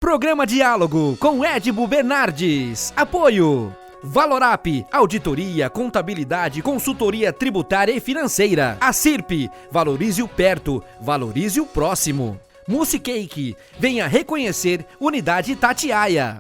Programa Diálogo com Edmo Bernardes. Apoio Valorap, auditoria, contabilidade, consultoria tributária e financeira. Acirp, valorize o perto, valorize o próximo. Musicake, venha reconhecer Unidade Itatiaia.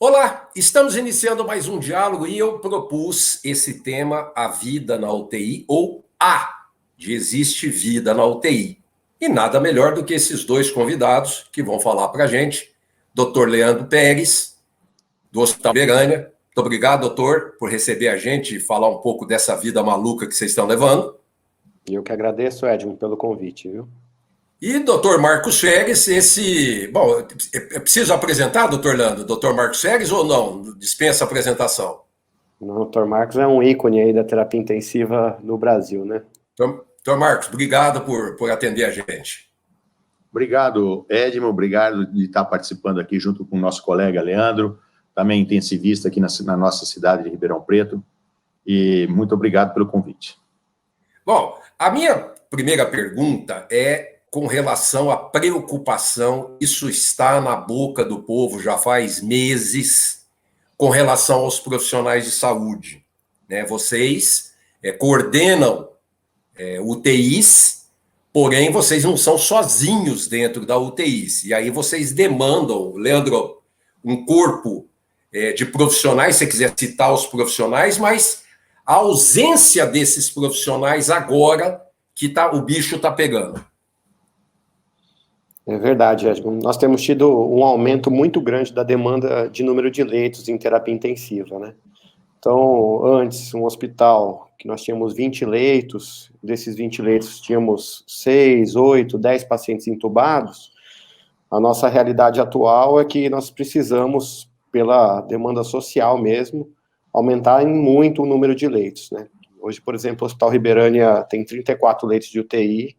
Olá, estamos iniciando mais um diálogo e eu propus esse tema, a vida na UTI, ou de existe vida na UTI. E nada melhor do que esses dois convidados que vão falar para a gente, Dr. Leandro Pérez, do Hospital Berânia. Muito obrigado, doutor, por receber a gente e falar um pouco dessa vida maluca que vocês estão levando. Eu que agradeço, Edmo, pelo convite, viu? E Dr. Marcos Feres, Bom, é preciso apresentar, doutor Leandro, Dr. Marcos Feres ou não? Dispensa a apresentação. O Dr. Marcos é um ícone aí da terapia intensiva no Brasil, né? Dr. Marcos, obrigado por atender a gente. Obrigado, Edmo, obrigado de estar participando aqui junto com o nosso colega Leandro, também intensivista aqui na nossa cidade de Ribeirão Preto, e muito obrigado pelo convite. Bom, a minha primeira pergunta é com relação à preocupação, isso está na boca do povo já faz meses, com relação aos profissionais de saúde, né? Vocês coordenam UTIs, porém vocês não são sozinhos dentro da UTIs, e aí vocês demandam, Leandro, um corpo de profissionais, se você quiser citar os profissionais, mas a ausência desses profissionais agora que o bicho está pegando. É verdade, Edmo. Nós temos tido um aumento muito grande da demanda de número de leitos em terapia intensiva, né? Então, antes, um hospital que nós tínhamos 20 leitos, desses 20 leitos tínhamos 6, 8, 10 pacientes entubados. A nossa realidade atual é que nós precisamos, pela demanda social mesmo, aumentar em muito o número de leitos, né? Hoje, por exemplo, o Hospital Ribeirânia tem 34 leitos de UTI,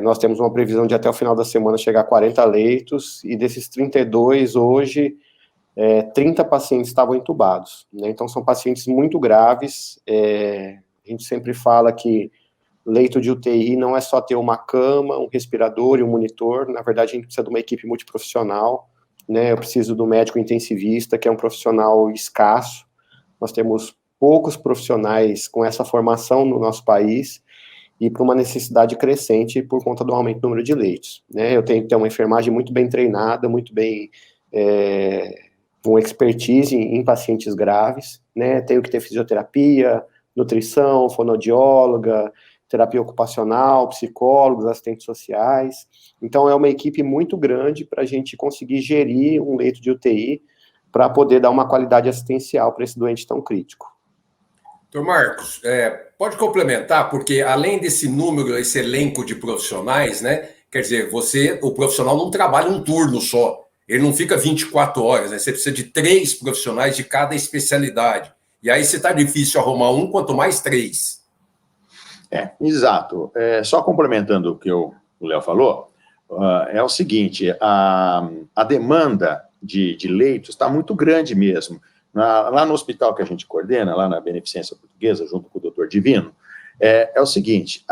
nós temos uma previsão de até o final da semana chegar a 40 leitos, e desses 32, hoje, 30 pacientes estavam entubados, né? Então, são pacientes muito graves. A gente sempre fala que leito de UTI não é só ter uma cama, um respirador e um monitor. Na verdade, a gente precisa de uma equipe multiprofissional, né? Eu preciso do médico intensivista, que é um profissional escasso. Nós temos poucos profissionais com essa formação no nosso país, e para uma necessidade crescente por conta do aumento do número de leitos, né? Eu tenho que ter uma enfermagem muito bem treinada, muito bem, com expertise em pacientes graves, né? Tenho que ter fisioterapia, nutrição, fonoaudióloga, terapia ocupacional, psicólogos, assistentes sociais. Então, é uma equipe muito grande para a gente conseguir gerir um leito de UTI para poder dar uma qualidade assistencial para esse doente tão crítico. Doutor Marcos, pode complementar, porque além desse número, esse elenco de profissionais, né? Quer dizer, o profissional não trabalha um turno só, ele não fica 24 horas, né? Você precisa de 3 profissionais de cada especialidade. E aí, se está difícil arrumar um, quanto mais 3. Exato. Só complementando o que o Léo falou, é o seguinte, a demanda de leitos está muito grande mesmo. Lá no hospital que a gente coordena, lá na Beneficência Portuguesa, junto com o Dr. Divino, é o seguinte,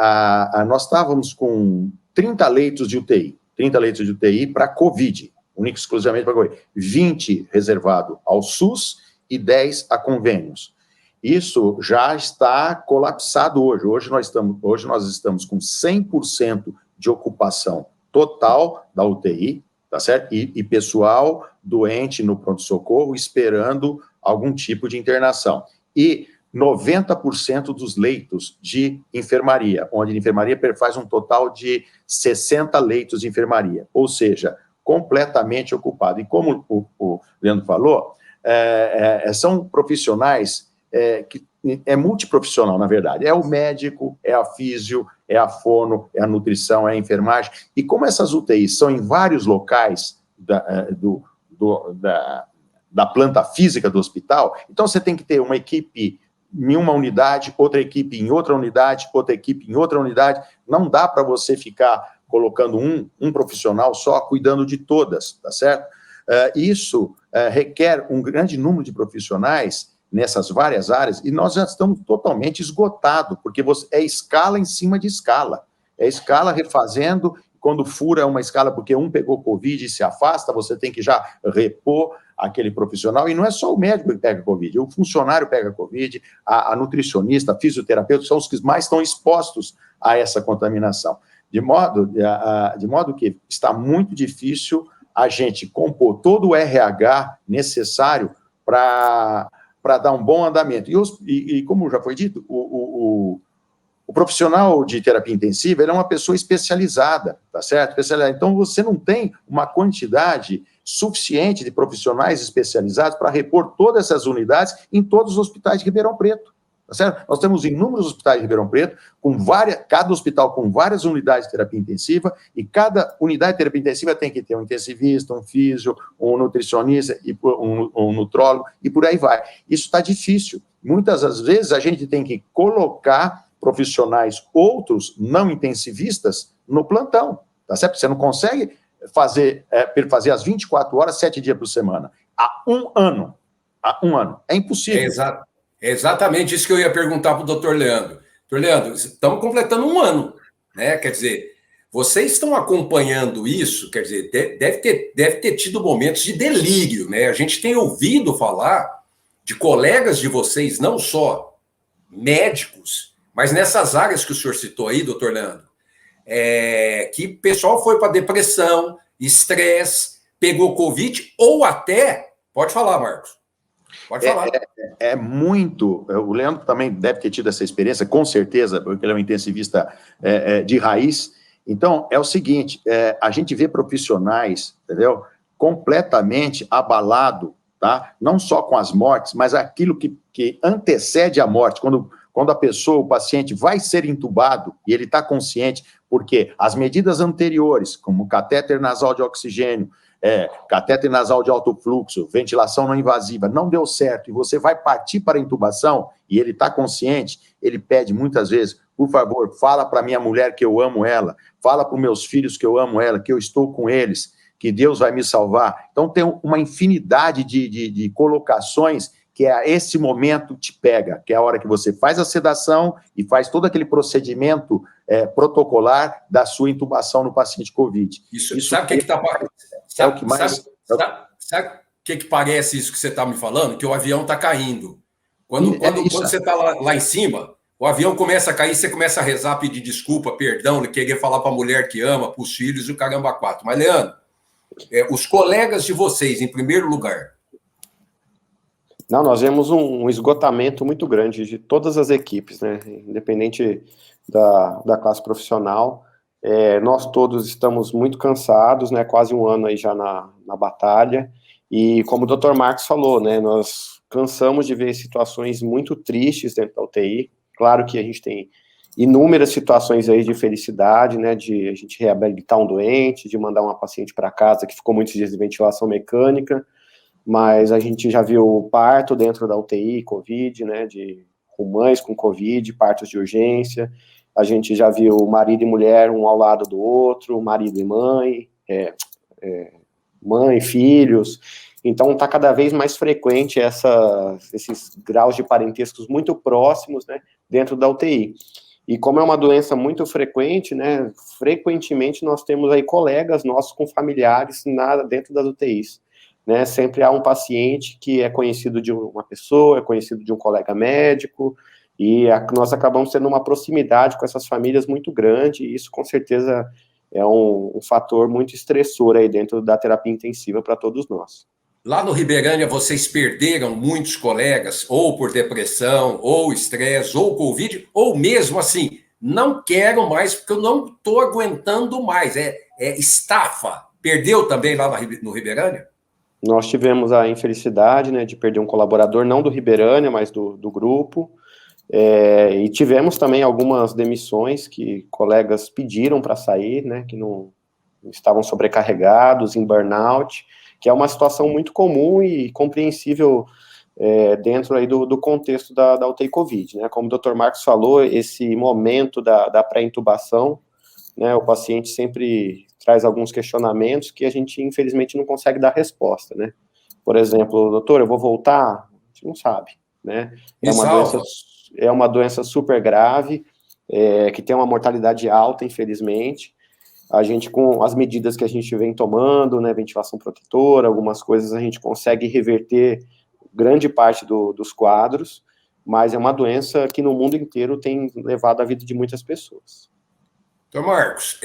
nós estávamos com 30 leitos de UTI para Covid, único e exclusivamente para Covid, 20 reservado ao SUS e 10 a convênios. Isso já está colapsado hoje. Hoje nós estamos com 100% de ocupação total da UTI, tá certo? E pessoal doente no pronto-socorro esperando algum tipo de internação. E 90% dos leitos de enfermaria, onde a enfermaria faz um total de 60 leitos de enfermaria, ou seja, completamente ocupado. E como o Leandro falou, são profissionais que é multiprofissional, na verdade. É o médico, é a físio, é a fono, é a nutrição, é a enfermagem. E como essas UTIs são em vários locais da planta física do hospital, então você tem que ter uma equipe em uma unidade, outra equipe em outra unidade, outra equipe em outra unidade. Não dá para você ficar colocando um profissional só cuidando de todas, tá certo? Isso requer um grande número de profissionais nessas várias áreas, e nós já estamos totalmente esgotados, porque é escala em cima de escala. É escala refazendo, quando fura uma escala porque um pegou Covid e se afasta, você tem que já repor aquele profissional, e não é só o médico que pega Covid, o funcionário pega Covid, a nutricionista, a fisioterapeuta, são os que mais estão expostos a essa contaminação. De modo que está muito difícil a gente compor todo o RH necessário para dar um bom andamento. E como já foi dito, o profissional de terapia intensiva, ele é uma pessoa especializada, tá certo? Então, você não tem uma quantidade suficiente de profissionais especializados para repor todas essas unidades em todos os hospitais de Ribeirão Preto, tá certo? Nós temos inúmeros hospitais de Ribeirão Preto, cada hospital com várias unidades de terapia intensiva, e cada unidade de terapia intensiva tem que ter um intensivista, um físio, um nutricionista, um nutrólogo, e por aí vai. Isso está difícil. Muitas das vezes a gente tem que colocar profissionais outros não intensivistas no plantão, tá certo? Você não consegue fazer as 24 horas, 7 dias por semana. Há um ano. É impossível. É exatamente isso que eu ia perguntar para o doutor Leandro. Doutor Leandro, estamos completando um ano, né? Quer dizer, vocês estão acompanhando isso, quer dizer, deve ter tido momentos de delírio, né? A gente tem ouvido falar de colegas de vocês, não só médicos, mas nessas áreas que o senhor citou aí, doutor Leandro, que o pessoal foi para depressão, estresse, pegou Covid, ou até... Pode falar, Marcos. Pode falar. É muito... O Leandro também deve ter tido essa experiência, com certeza, porque ele é um intensivista de raiz. Então, é o seguinte, a gente vê profissionais, entendeu? Completamente abalado, tá? Não só com as mortes, mas aquilo que antecede a morte, quando a pessoa, o paciente, vai ser intubado e ele está consciente, porque as medidas anteriores, como catéter nasal de oxigênio, catéter nasal de alto fluxo, ventilação não invasiva, não deu certo, e você vai partir para a intubação, e ele está consciente, ele pede muitas vezes, por favor, fala para minha mulher que eu amo ela, fala para os meus filhos que eu amo ela, que eu estou com eles, que Deus vai me salvar. Então tem uma infinidade de colocações que esse momento te pega, que é a hora que você faz a sedação e faz todo aquele procedimento protocolar da sua intubação no paciente COVID. Isso sabe o que está... Sabe o que parece isso que você está me falando? Que o avião está caindo. Quando você está lá em cima, o avião começa a cair, você começa a rezar, pedir desculpa, perdão, querer falar para a mulher que ama, para os filhos e o caramba quatro. Mas, Leandro, os colegas de vocês, em primeiro lugar... Não, nós vemos um esgotamento muito grande de todas as equipes, né? Independente da classe profissional, nós todos estamos muito cansados, né? Quase um ano aí já na batalha, e como o Dr. Marcos falou, né? Nós cansamos de ver situações muito tristes dentro da UTI. Claro que a gente tem inúmeras situações aí de felicidade, né? De a gente reabilitar um doente, de mandar uma paciente para casa que ficou muitos dias de ventilação mecânica, mas a gente já viu parto dentro da UTI, Covid, né, de mães com Covid, partos de urgência, a gente já viu marido e mulher um ao lado do outro, marido e mãe, mãe, filhos, então está cada vez mais frequente esses graus de parentescos muito próximos, né, dentro da UTI. E como é uma doença muito frequente, né, frequentemente nós temos aí colegas nossos com familiares dentro das UTIs. Né, sempre há um paciente que é conhecido de uma pessoa, é conhecido de um colega médico, e nós acabamos tendo uma proximidade com essas famílias muito grande, e isso com certeza é um fator muito estressor aí dentro da terapia intensiva para todos nós. Lá no Ribeirânia, vocês perderam muitos colegas, ou por depressão, ou estresse, ou Covid, ou mesmo assim, não quero mais, porque eu não estou aguentando mais, estafa. Perdeu também lá no Ribeirânia? Nós tivemos a infelicidade, né, de perder um colaborador, não do Ribeirânia, mas do grupo, e tivemos também algumas demissões que colegas pediram para sair, né, que não estavam sobrecarregados, em burnout, que é uma situação muito comum e compreensível dentro aí do contexto da UTI Covid, né? Como o Dr. Marcos falou, esse momento da pré-intubação, né, o paciente sempre traz alguns questionamentos que a gente, infelizmente, não consegue dar resposta, né? Por exemplo, doutor, eu vou voltar? A gente não sabe, né? É uma doença super grave, que tem uma mortalidade alta, infelizmente. A gente, com as medidas que a gente vem tomando, né, ventilação protetora, algumas coisas, a gente consegue reverter grande parte dos quadros, mas é uma doença que no mundo inteiro tem levado a vida de muitas pessoas. Então, Marcos,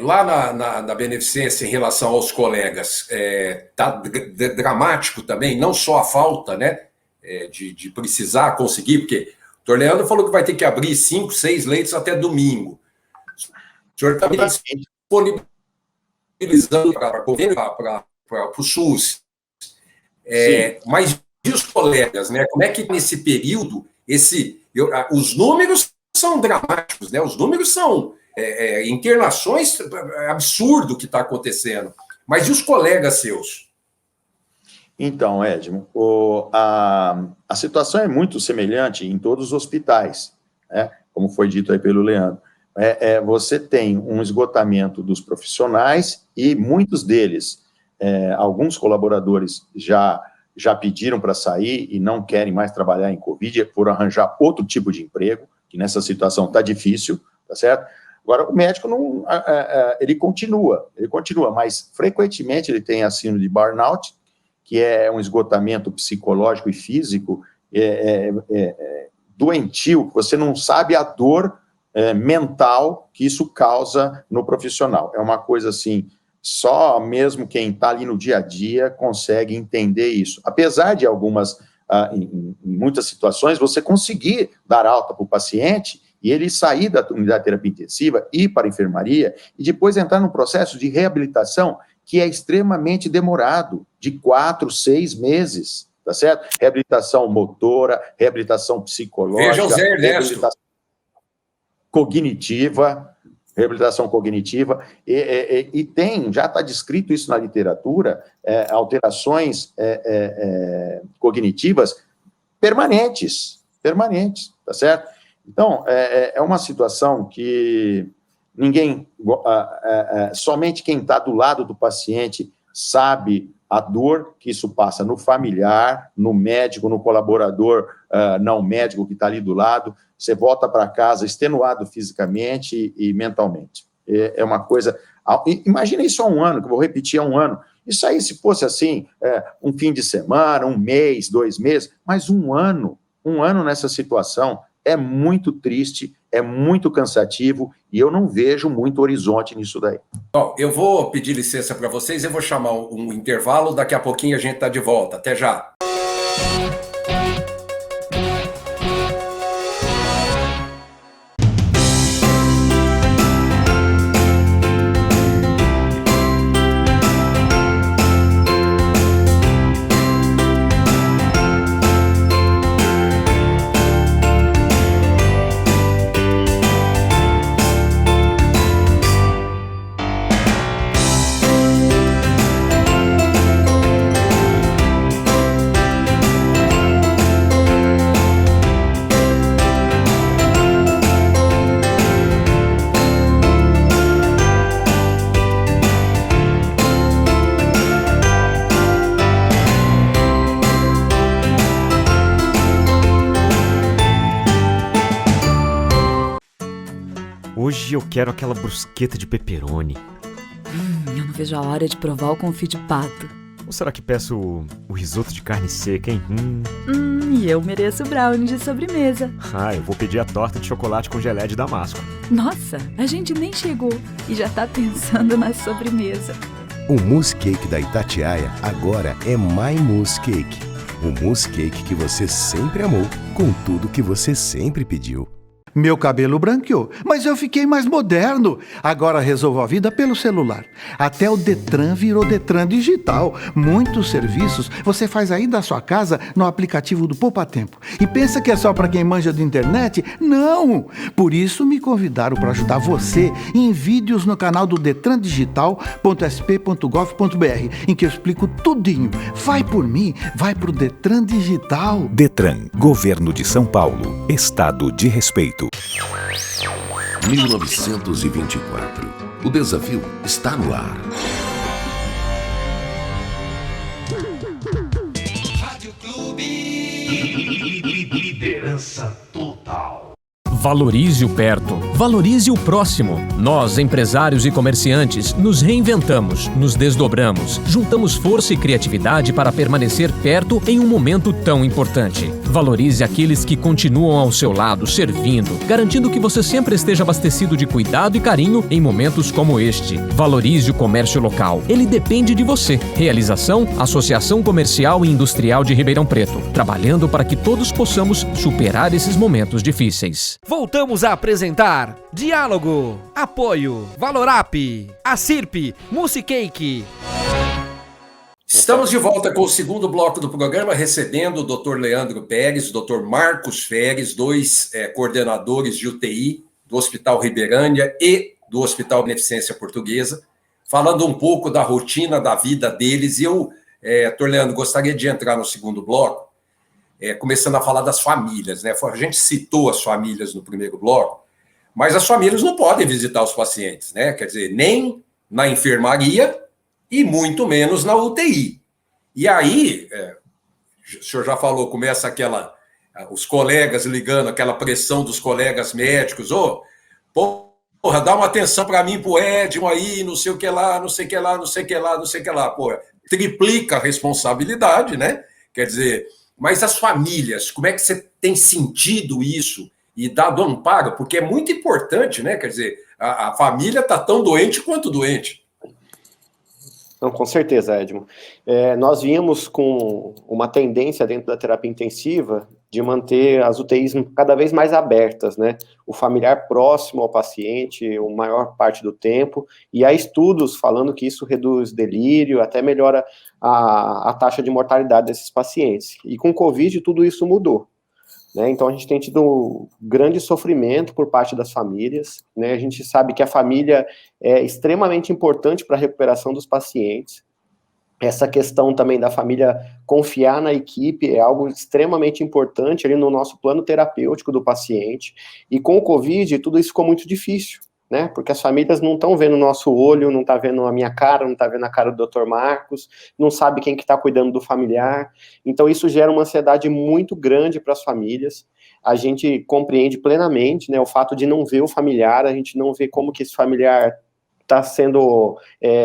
lá na Beneficência, em relação aos colegas, tá dramático também, não só a falta, né, de precisar conseguir, porque o Dr. Leandro falou que vai ter que abrir 5, 6 leitos até domingo. O senhor está disponibilizando para o SUS. Mas e os colegas, né? Como é que nesse período, os números são dramáticos, né? Os números são internações, absurdo o que está acontecendo. Mas e os colegas seus? Então, Edmo, a situação é muito semelhante em todos os hospitais, né? Como foi dito aí pelo Leandro. Você tem um esgotamento dos profissionais e muitos deles, alguns colaboradores já pediram para sair e não querem mais trabalhar em Covid por arranjar outro tipo de emprego, que nessa situação está difícil, tá certo? Agora, o médico não, ele continua, mas frequentemente ele tem a síndrome de burnout, que é um esgotamento psicológico e físico doentio, que você não sabe a dor mental que isso causa no profissional. É uma coisa assim, só mesmo quem está ali no dia a dia consegue entender isso. Apesar de algumas, em muitas situações, você conseguir dar alta para o paciente e ele sair da unidade de terapia intensiva, ir para a enfermaria e depois entrar num processo de reabilitação que é extremamente demorado, de 4, 6 meses, tá certo? Reabilitação motora, reabilitação psicológica, Veja o Zé Ernesto. Reabilitação cognitiva, e já está descrito isso na literatura, alterações cognitivas permanentes, tá certo? Então, é uma situação que somente quem está do lado do paciente sabe a dor que isso passa no familiar, no médico, no colaborador não médico que está ali do lado. Você volta para casa extenuado fisicamente e mentalmente. É uma coisa... Imagina isso há um ano, que eu vou repetir há um ano. Isso aí, se fosse assim, um fim de semana, um mês, 2 meses, mas um ano nessa situação é muito triste, é muito cansativo, e eu não vejo muito horizonte nisso daí. Bom, eu vou pedir licença para vocês, eu vou chamar um intervalo, daqui a pouquinho a gente está de volta. Até já. Hoje eu quero aquela brusqueta de pepperoni. Eu não vejo a hora de provar o confit de pato. Ou será que peço o risoto de carne seca, hein? E eu mereço o brownie de sobremesa. Eu vou pedir a torta de chocolate com gelé de damasco. Nossa, a gente nem chegou e já tá pensando na sobremesa. O Mousse Cake da Itatiaia agora é My Mousse Cake. O mousse cake que você sempre amou, com tudo que você sempre pediu. Meu cabelo branqueou, mas eu fiquei mais moderno. Agora resolvo a vida pelo celular. Até o Detran virou Detran Digital. Muitos serviços você faz aí da sua casa no aplicativo do Poupa Tempo. E pensa que é só para quem manja de internet? Não! Por isso me convidaram para ajudar você em vídeos no canal do detran.sp.gov.br, em que eu explico tudinho. Vai por mim, vai pro Detran Digital. Detran, Governo de São Paulo. Estado de respeito. 1924. O desafio está no ar. Rádio Clube. Liderança total. Valorize o perto, valorize o próximo. Nós, empresários e comerciantes, nos reinventamos, nos desdobramos, juntamos força e criatividade para permanecer perto em um momento tão importante. Valorize aqueles que continuam ao seu lado, servindo, garantindo que você sempre esteja abastecido de cuidado e carinho em momentos como este. Valorize o comércio local. Ele depende de você. Realização: Associação Comercial e Industrial de Ribeirão Preto, trabalhando para que todos possamos superar esses momentos difíceis. Voltamos a apresentar Diálogo, Apoio, Valorap, Acirp, Musicake. Estamos de volta com o segundo bloco do programa, recebendo o Dr. Leandro Pérez, o Dr. Marcos Feres, dois coordenadores de UTI do Hospital Ribeirânia e do Hospital Beneficência Portuguesa, falando um pouco da rotina da vida deles. E eu, Dr. Leandro, gostaria de entrar no segundo bloco, começando a falar das famílias, né? A gente citou as famílias no primeiro bloco, mas as famílias não podem visitar os pacientes, né? Quer dizer, nem na enfermaria e muito menos na UTI. E aí, o senhor já falou, começa os colegas ligando, aquela pressão dos colegas médicos, porra, dá uma atenção para mim, pro Edmo aí, não sei o que lá, não sei o que lá, não sei o que lá, não sei o que lá, porra, triplica a responsabilidade, né? Quer dizer, mas as famílias, como é que você tem sentido isso e dado amparo? Porque é muito importante, né? Quer dizer, a família está tão doente quanto doente. Não, com certeza, Edmo. Nós vínhamos com uma tendência dentro da terapia intensiva de manter as UTIs cada vez mais abertas, né? O familiar próximo ao paciente, a maior parte do tempo, e há estudos falando que isso reduz delírio, até melhora a taxa de mortalidade desses pacientes. E com o Covid tudo isso mudou, né? Então a gente tem tido grande sofrimento por parte das famílias, né? A gente sabe que a família é extremamente importante para a recuperação dos pacientes. Essa questão também da família confiar na equipe é algo extremamente importante ali no nosso plano terapêutico do paciente. E com o Covid, tudo isso ficou muito difícil, né? Porque as famílias não estão vendo o nosso olho, não estão vendo a minha cara, não estão vendo a cara do Dr. Marcos, não sabe quem que está cuidando do familiar. Então isso gera uma ansiedade muito grande para as famílias. A gente compreende plenamente, né, o fato de não ver o familiar, a gente não vê como que esse familiar está sendo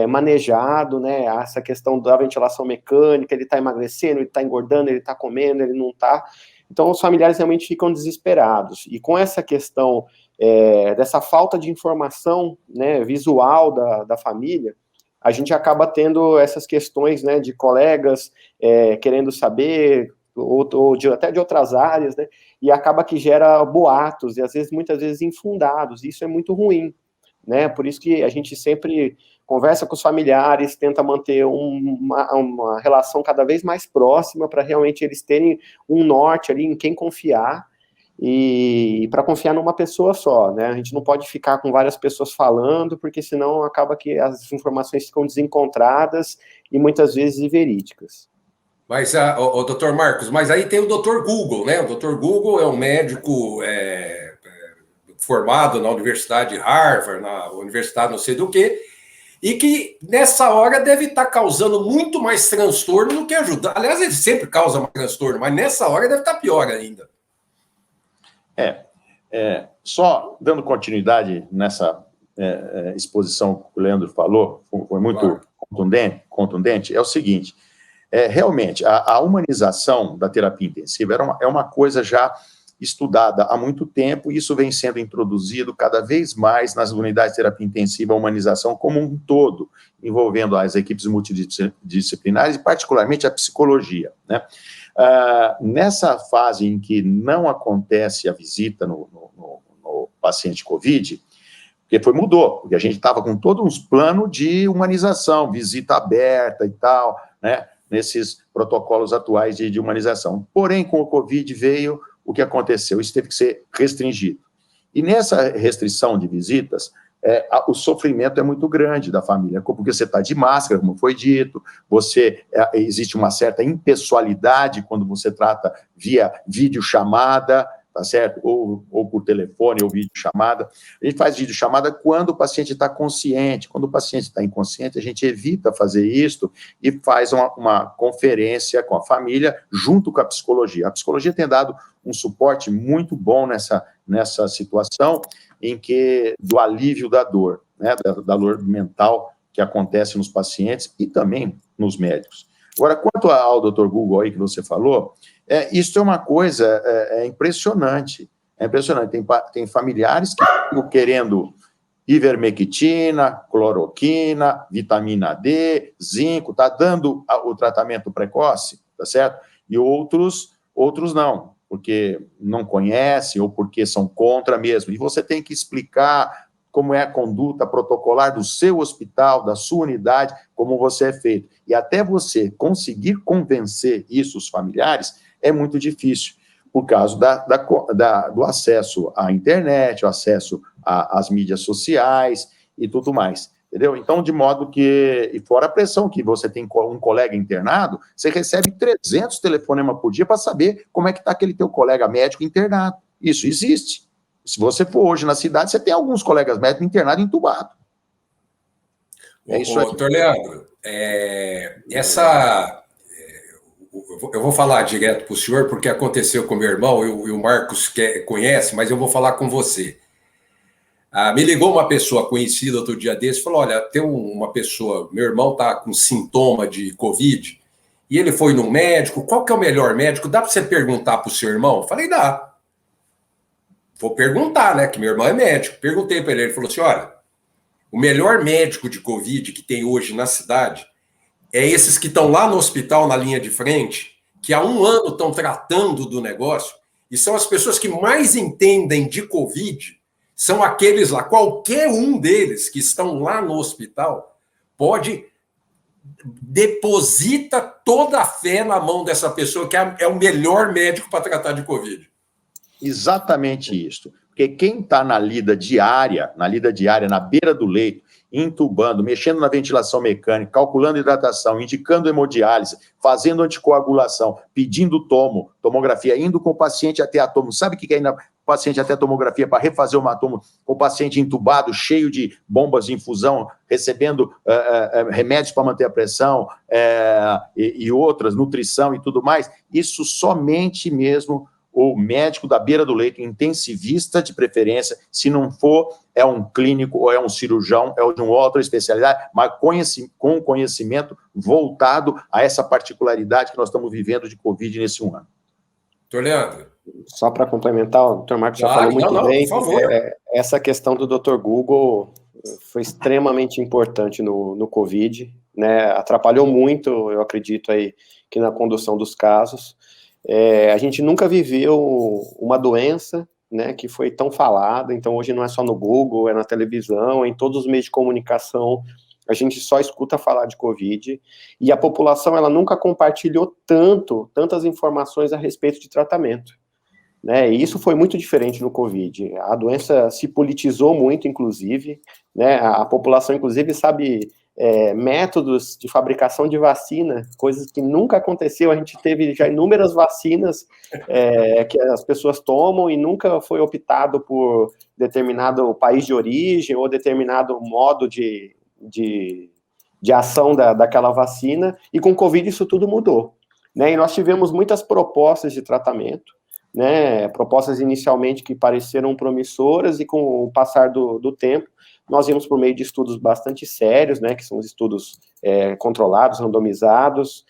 manejado, né, essa questão da ventilação mecânica, ele está emagrecendo, ele está engordando, ele está comendo, ele não está. Então, os familiares realmente ficam desesperados. E com essa questão dessa falta de informação, né, visual da família, a gente acaba tendo essas questões, né, de colegas querendo saber, ou até de outras áreas, né, e acaba que gera boatos, e às vezes, muitas vezes infundados, e isso é muito ruim, né? Por isso que a gente sempre conversa com os familiares, tenta manter uma relação cada vez mais próxima para realmente eles terem um norte ali em quem confiar e para confiar numa pessoa só, né? A gente não pode ficar com várias pessoas falando, porque senão acaba que as informações ficam desencontradas e muitas vezes inverídicas. Mas, o Dr. Marcos, mas aí tem o Dr. Google, né? O Dr. Google é um médico formado na Universidade de Harvard, na Universidade não sei do quê, e que nessa hora deve estar causando muito mais transtorno do que ajudar. Aliás, ele sempre causa mais transtorno, mas nessa hora deve estar pior ainda. Só dando continuidade nessa exposição que o Leandro falou, foi muito contundente, é o seguinte, realmente, a humanização da terapia intensiva é uma coisa já estudada há muito tempo, e isso vem sendo introduzido cada vez mais nas unidades de terapia intensiva, a humanização como um todo, envolvendo as equipes multidisciplinares e particularmente a psicologia, né? Nessa fase em que não acontece a visita no paciente COVID, porque mudou, porque a gente estava com todo um plano de humanização, visita aberta e tal, né, nesses protocolos atuais de humanização. Porém, com o COVID veio o que aconteceu, isso teve que ser restringido. E nessa restrição de visitas, o sofrimento é muito grande da família, porque você está de máscara, como foi dito, existe uma certa impessoalidade quando você trata via videochamada, tá certo? Ou por telefone, ou videochamada. A gente faz videochamada quando o paciente está consciente. Quando o paciente está inconsciente, a gente evita fazer isso e faz uma conferência com a família junto com a psicologia. A psicologia tem dado um suporte muito bom nessa situação do alívio da dor, né, da dor mental que acontece nos pacientes e também nos médicos. Agora, quanto ao Dr. Google aí que você falou, isso é uma coisa impressionante. É impressionante. Tem familiares que estão querendo ivermectina, cloroquina, vitamina D, zinco, está dando o tratamento precoce, tá certo? E outros não, porque não conhecem ou porque são contra mesmo. E você tem que explicar como é a conduta protocolar do seu hospital, da sua unidade, como você é feito. E até você conseguir convencer isso os familiares é muito difícil, por causa do acesso à internet, o acesso às mídias sociais e tudo mais, entendeu? Então, de modo que, e fora a pressão que você tem um colega internado, você recebe 300 telefonemas por dia para saber como é que está aquele teu colega médico internado. Isso existe. Se você for hoje na cidade, você tem alguns colegas médicos internados entubados. É isso aí. Doutor Leandro, eu vou falar direto para o senhor, porque aconteceu com meu irmão, e o Marcos conhece, mas eu vou falar com você. Me ligou uma pessoa conhecida outro dia desse, falou, olha, tem uma pessoa, meu irmão está com sintoma de Covid, e ele foi no médico, qual que é o melhor médico? Dá para você perguntar para o seu irmão? Falei, dá. Vou perguntar, né, que meu irmão é médico. Perguntei para ele falou assim, olha, o melhor médico de Covid que tem hoje na cidade é esses que estão lá no hospital, na linha de frente, que há 1 ano estão tratando do negócio, e são as pessoas que mais entendem de Covid, são aqueles lá, qualquer um deles que estão lá no hospital, deposita toda a fé na mão dessa pessoa, que é o melhor médico para tratar de Covid. Exatamente isso. Porque quem está na lida diária, na beira do leito, intubando, mexendo na ventilação mecânica, calculando hidratação, indicando hemodiálise, fazendo anticoagulação, pedindo tomografia, indo com o paciente até a tomo. Sabe o que é ir o paciente até a tomografia para refazer uma tomo com o paciente entubado, cheio de bombas de infusão, recebendo remédios para manter a pressão e outras, nutrição e tudo mais? Isso somente mesmo o médico da beira do leito, intensivista de preferência, se não for, é um clínico ou é um cirurgião, é de uma outra especialidade, mas com conhecimento voltado a essa particularidade que nós estamos vivendo de Covid nesse 1 ano. Doutor Leandro. Só para complementar, o Dr. Marcos já falou muito bem, por favor. Essa questão do Dr. Google foi extremamente importante no Covid, né? Atrapalhou muito, eu acredito, aí, que na condução dos casos. A gente nunca viveu uma doença, né, que foi tão falada, então hoje não é só no Google, é na televisão, em todos os meios de comunicação, a gente só escuta falar de Covid, e a população, ela nunca compartilhou tantas informações a respeito de tratamento, né, e isso foi muito diferente no Covid. A doença se politizou muito, inclusive, né, a população, inclusive, sabe métodos de fabricação de vacina, coisas que nunca aconteceu. A gente teve já inúmeras vacinas que as pessoas tomam e nunca foi optado por determinado país de origem ou determinado modo de ação daquela vacina, e com o Covid isso tudo mudou, né? E nós tivemos muitas propostas de tratamento, né? Propostas inicialmente que pareceram promissoras, e com o passar do tempo, nós vimos por meio de estudos bastante sérios, né, que são os estudos controlados, randomizados,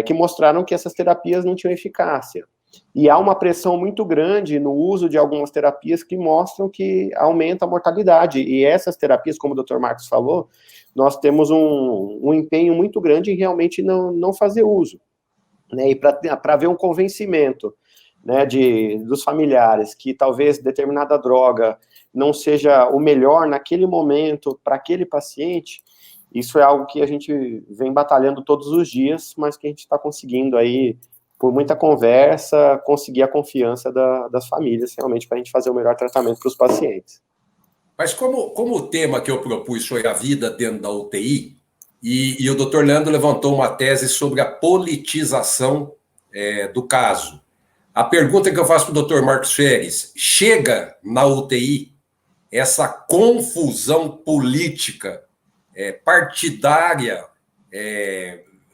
que mostraram que essas terapias não tinham eficácia. E há uma pressão muito grande no uso de algumas terapias que mostram que aumenta a mortalidade. E essas terapias, como o Dr. Marcos falou, nós temos um empenho muito grande em realmente não fazer uso, né, e para haver um convencimento né, dos familiares, que talvez determinada droga não seja o melhor naquele momento para aquele paciente, isso é algo que a gente vem batalhando todos os dias, mas que a gente está conseguindo aí, por muita conversa, conseguir a confiança das famílias, realmente, para a gente fazer o melhor tratamento para os pacientes. Mas como o tema que eu propus foi a vida dentro da UTI, e o doutor Leandro levantou uma tese sobre a politização do caso. A pergunta que eu faço para o doutor Marcos Feres, chega na UTI essa confusão política, partidária,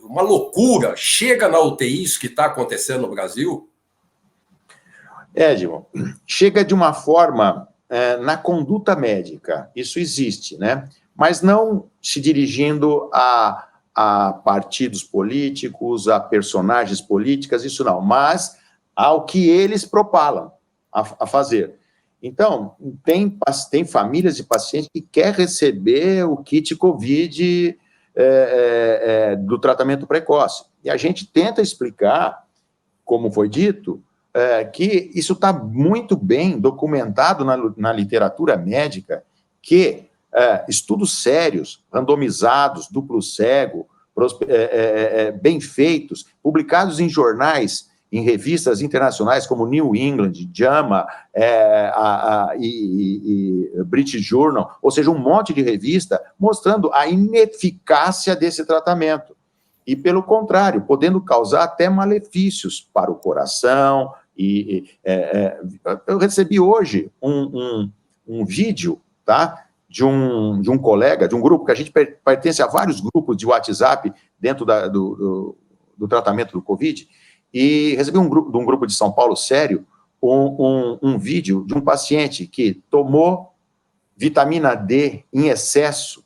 uma loucura, chega na UTI isso que está acontecendo no Brasil? Edmo, chega de uma forma na conduta médica, isso existe, né? Mas não se dirigindo a partidos políticos, a personagens políticas, isso não, mas ao que eles propalam a fazer. Então, tem famílias de pacientes que querem receber o kit COVID do tratamento precoce. E a gente tenta explicar, como foi dito, que isso está muito bem documentado na literatura médica, que estudos sérios, randomizados, duplo cego, bem feitos, publicados em jornais, em revistas internacionais como New England, JAMA e British Journal, ou seja, um monte de revista mostrando a ineficácia desse tratamento. E, pelo contrário, podendo causar até malefícios para o coração. Eu recebi hoje um vídeo, tá, de um colega, de um grupo, que a gente pertence a vários grupos de WhatsApp dentro do tratamento do Covid, e recebi de um grupo de São Paulo sério, um vídeo de um paciente que tomou vitamina D em excesso,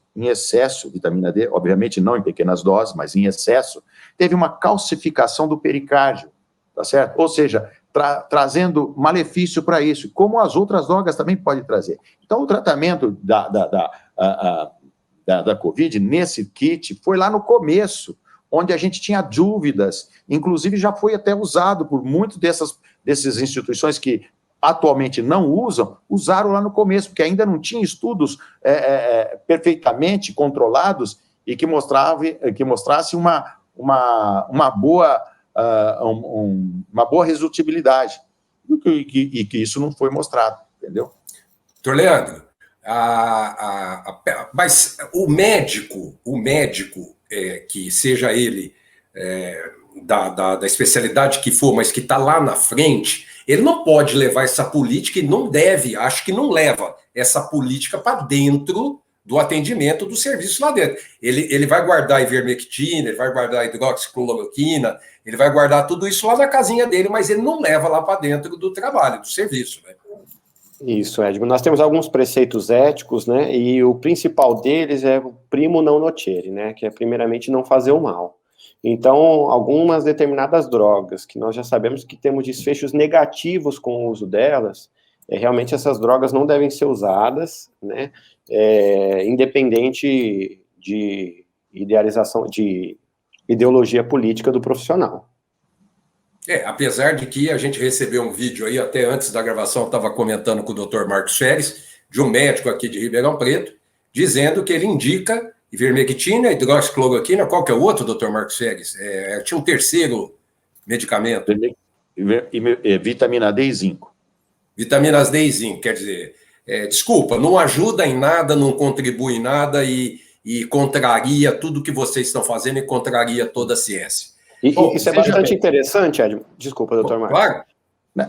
vitamina D, obviamente não em pequenas doses, mas em excesso, teve uma calcificação do pericárdio, tá certo? Ou seja, trazendo malefício para isso, como as outras drogas também podem trazer. Então, o tratamento da Covid nesse kit foi lá no começo, onde a gente tinha dúvidas, inclusive já foi até usado por muitas dessas instituições que atualmente não usam, usaram lá no começo, porque ainda não tinha estudos perfeitamente controlados e que mostrasse uma boa resultabilidade, e que isso não foi mostrado, entendeu? Doutor Leandro, mas o médico, que seja ele da especialidade que for, mas que está lá na frente, ele não pode levar essa política e não deve, acho que não leva essa política para dentro do atendimento do serviço lá dentro. Ele vai guardar ivermectina, ele vai guardar hidroxicloroquina, ele vai guardar tudo isso lá na casinha dele, mas ele não leva lá para dentro do trabalho, do serviço, né? Isso, Edmo. Nós temos alguns preceitos éticos, né, e o principal deles é o primo non nocere, né, que é primeiramente não fazer o mal. Então, algumas determinadas drogas, que nós já sabemos que temos desfechos negativos com o uso delas, realmente essas drogas não devem ser usadas, né, independente de idealização, de ideologia política do profissional. Apesar de que a gente recebeu um vídeo aí, até antes da gravação, eu estava comentando com o Dr. Marcos Feres, de um médico aqui de Ribeirão Preto, dizendo que ele indica ivermectina, hidroxicloroquina, qual que é o outro, Dr. Marcos Feres? Tinha um terceiro medicamento. Vitamina D e zinco. Vitaminas D e zinco, quer dizer, desculpa, não ajuda em nada, não contribui em nada e contraria tudo que vocês estão fazendo e contraria toda a ciência. Isso é bastante interessante, Edmo. Desculpa, doutor Marcos. Claro.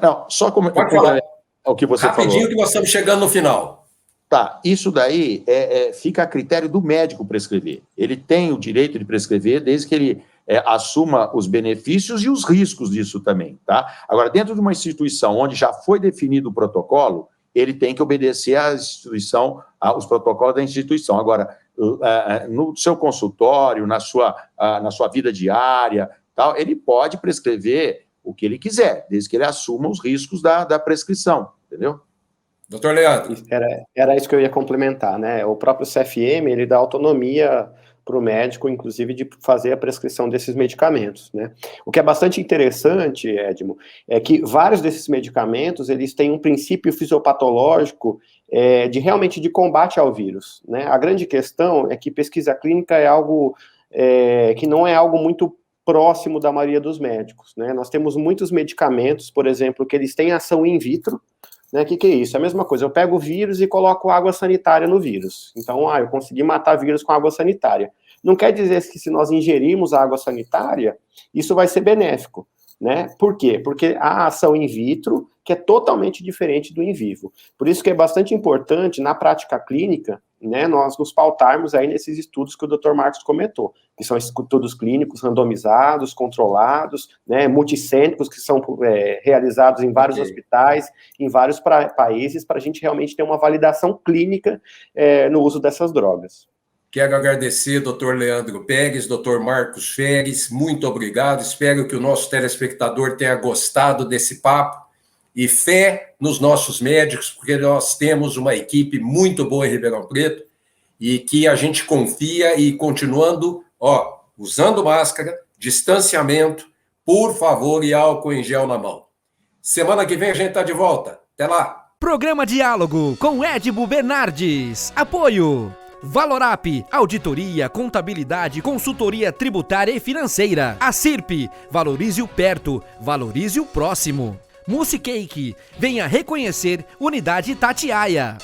Não, só como o que você falou. Rapidinho que nós estamos chegando no final. Tá, isso daí fica a critério do médico prescrever. Ele tem o direito de prescrever desde que ele assuma os benefícios e os riscos disso também, tá? Agora, dentro de uma instituição onde já foi definido o protocolo, ele tem que obedecer à instituição, aos protocolos da instituição. Agora, no seu consultório, na sua vida diária, tal, ele pode prescrever o que ele quiser, desde que ele assuma os riscos da prescrição, entendeu? Doutor Leandro. Era isso que eu ia complementar, né? O próprio CFM, ele dá autonomia para o médico, inclusive, de fazer a prescrição desses medicamentos, né? O que é bastante interessante, Edmo, é que vários desses medicamentos, eles têm um princípio fisiopatológico de combate ao vírus, né? A grande questão é que pesquisa clínica é algo que não é algo muito próximo da maioria dos médicos, né? Nós temos muitos medicamentos, por exemplo, que eles têm ação in vitro, né? O que é isso? É a mesma coisa, eu pego o vírus e coloco água sanitária no vírus. Então, eu consegui matar vírus com água sanitária. Não quer dizer que se nós ingerirmos água sanitária, isso vai ser benéfico, né? Por quê? Porque há ação in vitro que é totalmente diferente do in vivo. Por isso que é bastante importante, na prática clínica, né, nós nos pautarmos aí nesses estudos que o Dr. Marcos comentou, que são estudos clínicos randomizados, controlados, né, multicêntricos, que são realizados em vários hospitais, em vários países, para a gente realmente ter uma validação clínica no uso dessas drogas. Quero agradecer, Dr. Leandro Pérez, Dr. Marcos Feres, muito obrigado. Espero que o nosso telespectador tenha gostado desse papo e fé nos nossos médicos, porque nós temos uma equipe muito boa em Ribeirão Preto e que a gente confia e continuando, usando máscara, distanciamento, por favor, e álcool em gel na mão. Semana que vem a gente está de volta. Até lá. Programa Diálogo com Edmo Bernardes. Apoio Valorap, auditoria, contabilidade, consultoria tributária e financeira. A CIRP, valorize o perto, valorize o próximo. Mousse Cake, venha reconhecer Unidade Itatiaia.